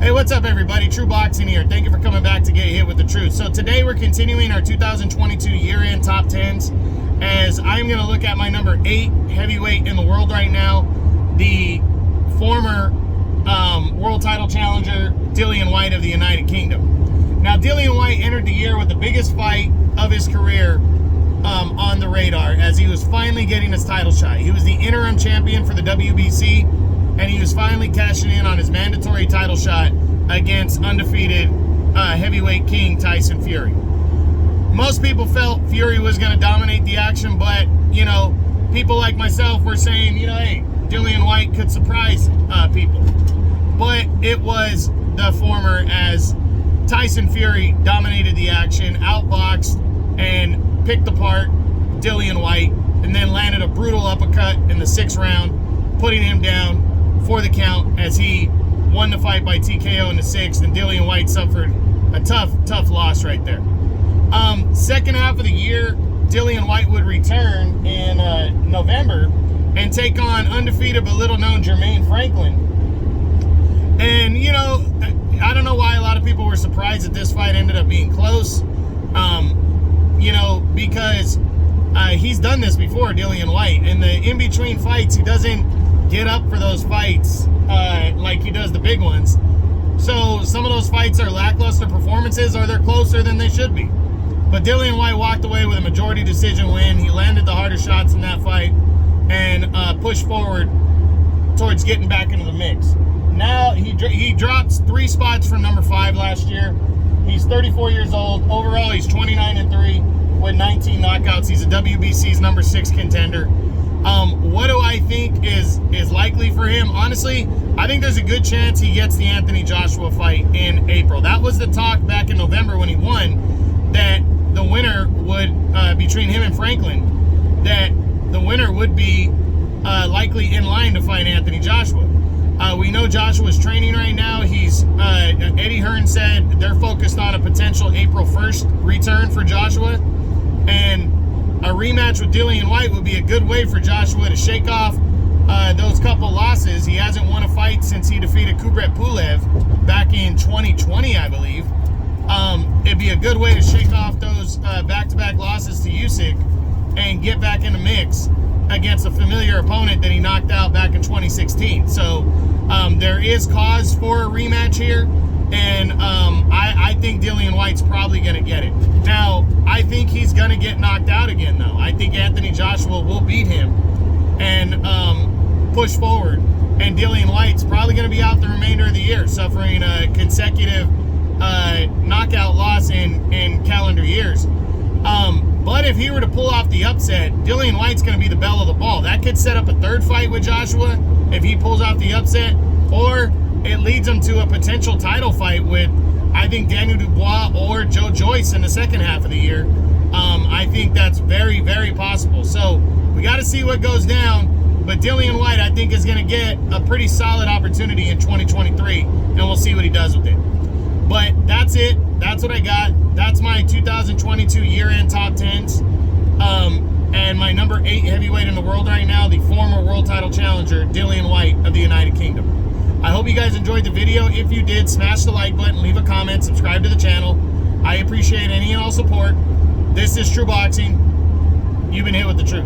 Hey, what's up everybody? True Boxing here. Thank you for coming back to get hit with the truth. So today we're continuing our 2022 year-end top 10s as I'm going to look at my number 8 heavyweight in the world right now, the former world title challenger Dillian Whyte of the United Kingdom. Now Dillian Whyte entered the year with the biggest fight of his career on the radar as he was finally getting his title shot. He was the interim champion for the WBC, and he was finally cashing in on his mandatory title shot against undefeated heavyweight king Tyson Fury. Most people felt Fury was going to dominate the action, but, you know, people like myself were saying, you know, hey, Dillian Whyte could surprise people. But it was the former, as Tyson Fury dominated the action, outboxed and picked apart Dillian Whyte, and then landed a brutal uppercut in the 6th round, putting him down for the count as he won the fight by TKO in the 6th, and Dillian Whyte suffered a tough loss right there. Second half of the year, Dillian Whyte would return in November and take on undefeated but little known Jermaine Franklin. And, you know, I don't know why a lot of people were surprised that this fight ended up being close. You know, because he's done this before, Dillian Whyte. In the in-between fights, he doesn't get up for those fights like he does the big ones. So some of those fights are lackluster performances, or they're closer than they should be. But Dillian Whyte walked away with a majority decision win. He landed the harder shots in that fight and pushed forward towards getting back into the mix. Now he drops 3 spots from number 5 last year. He's 34 years old. Overall, he's 29-3 with 19 knockouts. He's a WBC's number 6 contender. What do I think is likely for him? Honestly, I think there's a good chance he gets the Anthony Joshua fight in April. That was the talk back in November when he won, that the winner would, between him and Franklin, that the winner would be likely in line to fight Anthony Joshua. We know Joshua's training right now. Eddie Hearn said they're focused on a potential April 1st return for Joshua, and a rematch with Dillian Whyte would be a good way for Joshua to shake off those couple losses. He hasn't won a fight since he defeated Kubrat Pulev back in 2020, I believe. It'd be a good way to shake off those back-to-back losses to Usyk and get back in the mix against a familiar opponent that he knocked out back in 2016. So there is cause for a rematch here, and I think Dillian Whyte's probably going to get it. Now, I think he's going to get knocked out again, though. I think Anthony Joshua will beat him and push forward, and Dillian Whyte's probably going to be out the remainder of the year, suffering a consecutive knockout loss in calendar years. But if he were to pull off the upset, Dillian Whyte's going to be the belle of the ball. That could set up a 3rd fight with Joshua if he pulls off the upset, or it leads him to a potential title fight with, I think, Daniel Dubois or Joe Joyce in the 2nd half of the year. I think that's very, very possible. So we got to see what goes down. But Dillian Whyte, I think, is going to get a pretty solid opportunity in 2023, and we'll see what he does with it. But that's it. That's what I got. That's my 2022 year-end top 10s. And my number 8 heavyweight in the world right now, the former world title challenger, Dillian Whyte of the United Kingdom. I hope you guys enjoyed the video. If you did, smash the like button, leave a comment, subscribe to the channel. I appreciate any and all support. This is True Boxing. You've been hit with the truth.